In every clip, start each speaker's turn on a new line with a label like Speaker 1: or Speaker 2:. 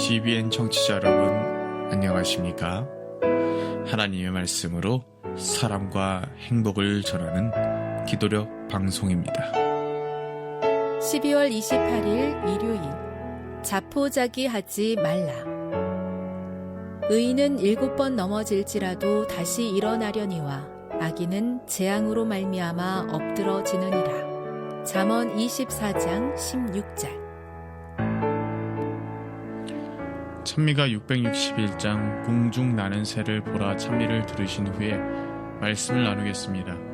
Speaker 1: CBN 청취자 여러분, 안녕하십니까? 하나님의 말씀으로 사랑과 행복을 전하는 기도력 방송입니다.
Speaker 2: 12월 28일 일요일, 자포자기 하지 말라. 의인은 7번 넘어질지라도 다시 일어나려니와 악인은 재앙으로 말미암아 엎드러지느니라. 잠언 24장 16절.
Speaker 1: 찬미가 661장 궁중 나는 새를 보라 찬미를 들으신 후에 말씀을 나누겠습니다.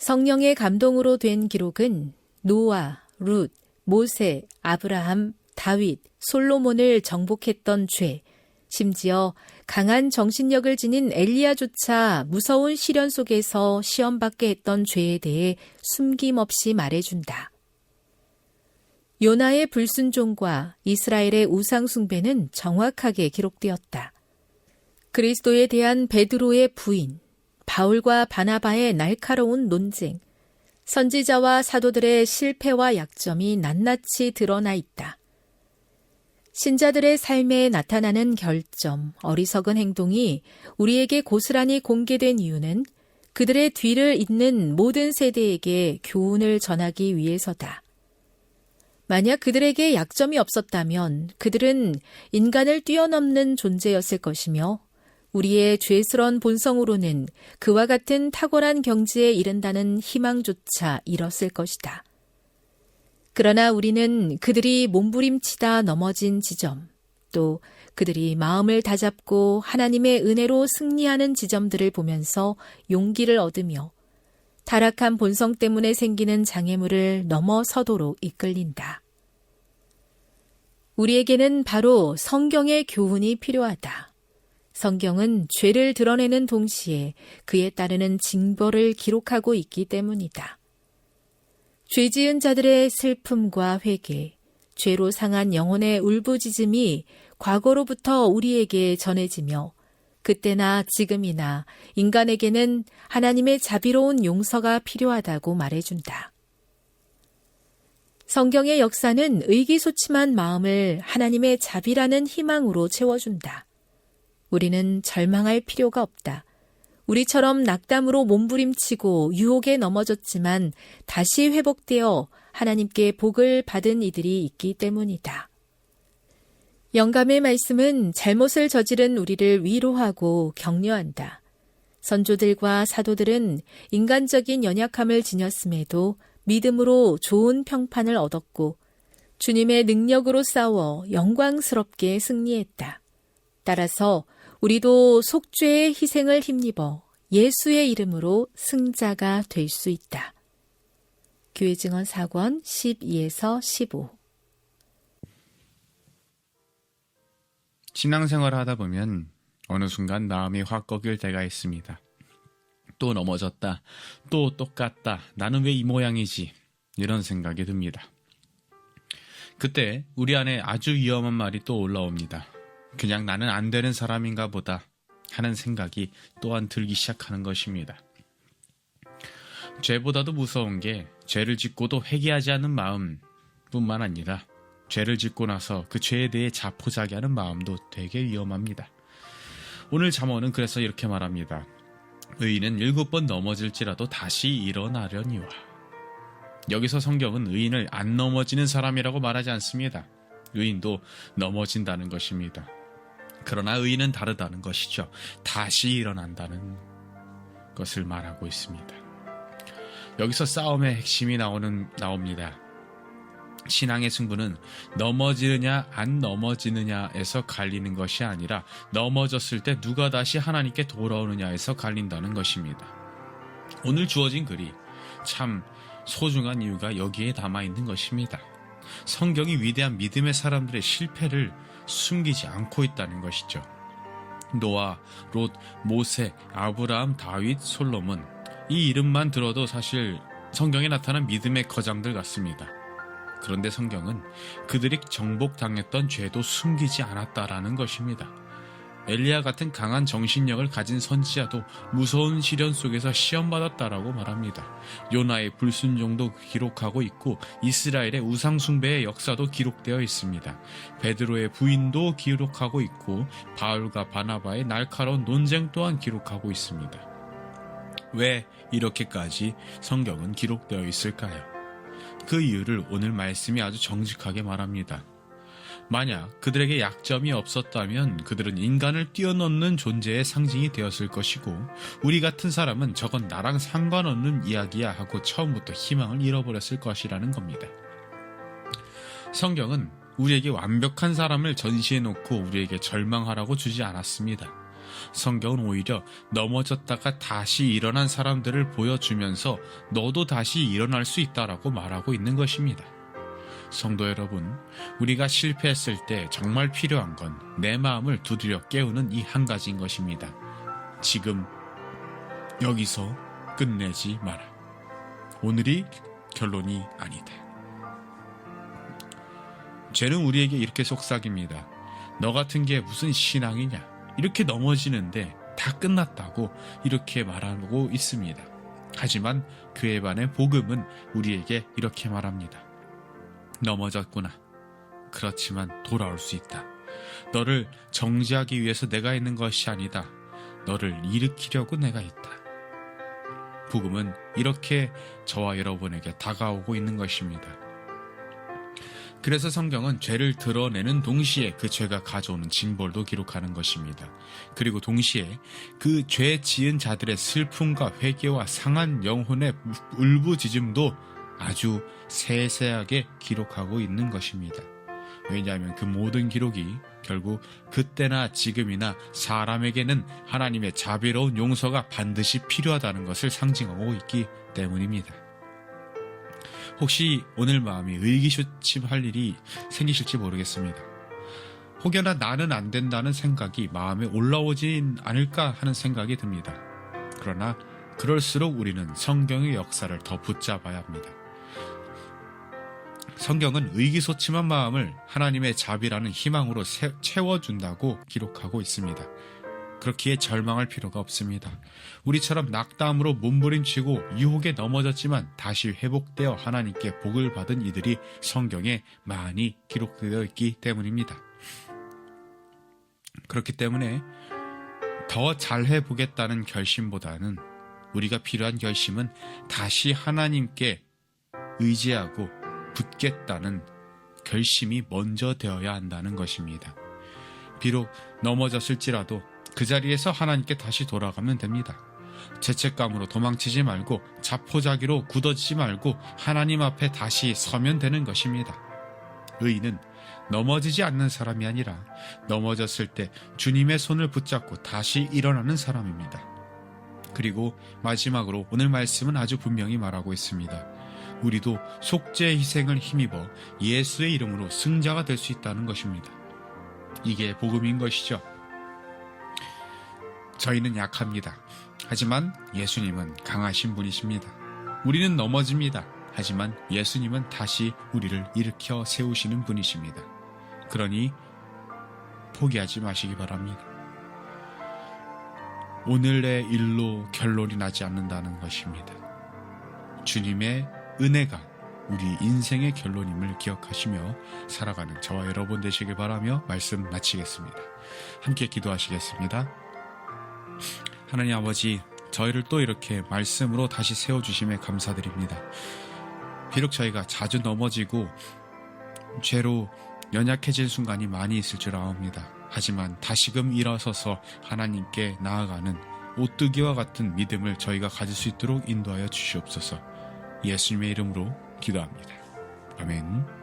Speaker 2: 성령의 감동으로 된 기록은 노아, 룻, 모세, 아브라함, 다윗, 솔로몬을 정복했던 죄, 심지어 강한 정신력을 지닌 엘리야조차 무서운 시련 속에서 시험받게 했던 죄에 대해 숨김없이 말해준다. 요나의 불순종과 이스라엘의 우상 숭배는 정확하게 기록되었다. 그리스도에 대한 베드로의 부인, 바울과 바나바의 날카로운 논쟁, 선지자와 사도들의 실패와 약점이 낱낱이 드러나 있다. 신자들의 삶에 나타나는 결점, 어리석은 행동이 우리에게 고스란히 공개된 이유는 그들의 뒤를 잇는 모든 세대에게 교훈을 전하기 위해서다. 만약 그들에게 약점이 없었다면 그들은 인간을 뛰어넘는 존재였을 것이며 우리의 죄스러운 본성으로는 그와 같은 탁월한 경지에 이른다는 희망조차 잃었을 것이다. 그러나 우리는 그들이 몸부림치다 넘어진 지점, 또 그들이 마음을 다잡고 하나님의 은혜로 승리하는 지점들을 보면서 용기를 얻으며 타락한 본성 때문에 생기는 장애물을 넘어서도록 이끌린다. 우리에게는 바로 성경의 교훈이 필요하다. 성경은 죄를 드러내는 동시에 그에 따르는 징벌을 기록하고 있기 때문이다. 죄 지은 자들의 슬픔과 회개, 죄로 상한 영혼의 울부짖음이 과거로부터 우리에게 전해지며 그때나 지금이나 인간에게는 하나님의 자비로운 용서가 필요하다고 말해준다. 성경의 역사는 의기소침한 마음을 하나님의 자비라는 희망으로 채워준다. 우리는 절망할 필요가 없다. 우리처럼 낙담으로 몸부림치고 유혹에 넘어졌지만 다시 회복되어 하나님께 복을 받은 이들이 있기 때문이다. 영감의 말씀은 잘못을 저지른 우리를 위로하고 격려한다. 선조들과 사도들은 인간적인 연약함을 지녔음에도 믿음으로 좋은 평판을 얻었고 주님의 능력으로 싸워 영광스럽게 승리했다. 따라서 우리도 속죄의 희생을 힘입어 예수의 이름으로 승자가 될 수 있다. 교회 증언 4권 12에서 15.
Speaker 1: 신앙생활을 하다 보면 어느 순간 마음이 확 꺾일 때가 있습니다. 또 넘어졌다. 또 똑같다. 나는 왜 이 모양이지? 이런 생각이 듭니다. 그때 우리 안에 아주 위험한 말이 또 올라옵니다. 그냥 나는 안 되는 사람인가 보다 하는 생각이 또한 들기 시작하는 것입니다. 죄보다도 무서운 게 죄를 짓고도 회개하지 않는 마음뿐만 아니라 죄를 짓고 나서 그 죄에 대해 자포자기하는 마음도 되게 위험합니다. 오늘 잠언은 그래서 이렇게 말합니다. 의인은 7번 넘어질지라도 다시 일어나려니와. 여기서 성경은 의인을 안 넘어지는 사람이라고 말하지 않습니다. 의인도 넘어진다는 것입니다. 그러나 의인은 다르다는 것이죠. 다시 일어난다는 것을 말하고 있습니다. 여기서 싸움의 핵심이 나옵니다. 신앙의 승부는 넘어지느냐 안 넘어지느냐에서 갈리는 것이 아니라 넘어졌을 때 누가 다시 하나님께 돌아오느냐에서 갈린다는 것입니다. 오늘 주어진 글이 참 소중한 이유가 여기에 담아있는 것입니다. 성경이 위대한 믿음의 사람들의 실패를 숨기지 않고 있다는 것이죠. 노아, 롯, 모세, 아브라함, 다윗, 솔로몬, 이 이름만 들어도 사실 성경에 나타난 믿음의 거장들 같습니다. 그런데 성경은 그들이 정복당했던 죄도 숨기지 않았다라는 것입니다. 엘리야 같은 강한 정신력을 가진 선지자도 무서운 시련 속에서 시험받았다라고 말합니다. 요나의 불순종도 기록하고 있고 이스라엘의 우상숭배의 역사도 기록되어 있습니다. 베드로의 부인도 기록하고 있고 바울과 바나바의 날카로운 논쟁 또한 기록하고 있습니다. 왜 이렇게까지 성경은 기록되어 있을까요? 그 이유를 오늘 말씀이 아주 정직하게 말합니다. 만약 그들에게 약점이 없었다면 그들은 인간을 뛰어넘는 존재의 상징이 되었을 것이고 우리 같은 사람은 저건 나랑 상관없는 이야기야 하고 처음부터 희망을 잃어버렸을 것이라는 겁니다. 성경은 우리에게 완벽한 사람을 전시해놓고 우리에게 절망하라고 주지 않았습니다. 성경은 오히려 넘어졌다가 다시 일어난 사람들을 보여주면서 너도 다시 일어날 수 있다라고 말하고 있는 것입니다. 성도 여러분, 우리가 실패했을 때 정말 필요한 건 내 마음을 두드려 깨우는 이 한 가지인 것입니다. 지금 여기서 끝내지 마라. 오늘이 결론이 아니다. 죄는 우리에게 이렇게 속삭입니다. 너 같은 게 무슨 신앙이냐? 이렇게 넘어지는데 다 끝났다고 이렇게 말하고 있습니다. 하지만 그에 반해 복음은 우리에게 이렇게 말합니다. 넘어졌구나. 그렇지만 돌아올 수 있다. 너를 정지하기 위해서 내가 있는 것이 아니다. 너를 일으키려고 내가 있다. 복음은 이렇게 저와 여러분에게 다가오고 있는 것입니다. 그래서 성경은 죄를 드러내는 동시에 그 죄가 가져오는 징벌도 기록하는 것입니다. 그리고 동시에 그 죄 지은 자들의 슬픔과 회개와 상한 영혼의 울부짖음도 아주 세세하게 기록하고 있는 것입니다. 왜냐하면 그 모든 기록이 결국 그때나 지금이나 사람에게는 하나님의 자비로운 용서가 반드시 필요하다는 것을 상징하고 있기 때문입니다. 혹시 오늘 마음이 의기소침할 일이 생기실지 모르겠습니다. 혹여나 나는 안 된다는 생각이 마음에 올라오진 않을까 하는 생각이 듭니다. 그러나 그럴수록 우리는 성경의 역사를 더 붙잡아야 합니다. 성경은 의기소침한 마음을 하나님의 자비라는 희망으로 채워준다고 기록하고 있습니다. 그렇기에 절망할 필요가 없습니다. 우리처럼 낙담으로 몸부림치고 유혹에 넘어졌지만 다시 회복되어 하나님께 복을 받은 이들이 성경에 많이 기록되어 있기 때문입니다. 그렇기 때문에 더 잘해보겠다는 결심보다는 우리가 필요한 결심은 다시 하나님께 의지하고 붙겠다는 결심이 먼저 되어야 한다는 것입니다. 비록 넘어졌을지라도 그 자리에서 하나님께 다시 돌아가면 됩니다. 죄책감으로 도망치지 말고 자포자기로 굳어지지 말고 하나님 앞에 다시 서면 되는 것입니다. 의인은 넘어지지 않는 사람이 아니라 넘어졌을 때 주님의 손을 붙잡고 다시 일어나는 사람입니다. 그리고 마지막으로 오늘 말씀은 아주 분명히 말하고 있습니다. 우리도 속죄의 희생을 힘입어 예수의 이름으로 승자가 될 수 있다는 것입니다. 이게 복음인 것이죠. 저희는 약합니다. 하지만 예수님은 강하신 분이십니다. 우리는 넘어집니다. 하지만 예수님은 다시 우리를 일으켜 세우시는 분이십니다. 그러니 포기하지 마시기 바랍니다. 오늘의 일로 결론이 나지 않는다는 것입니다. 주님의 은혜가 우리 인생의 결론임을 기억하시며 살아가는 저와 여러분 되시길 바라며 말씀 마치겠습니다. 함께 기도하시겠습니다. 하나님 아버지, 저희를 또 이렇게 말씀으로 다시 세워주심에 감사드립니다. 비록 저희가 자주 넘어지고 죄로 연약해진 순간이 많이 있을 줄 아옵니다. 하지만 다시금 일어서서 하나님께 나아가는 오뚜기와 같은 믿음을 저희가 가질 수 있도록 인도하여 주시옵소서. 예수님의 이름으로 기도합니다. 아멘.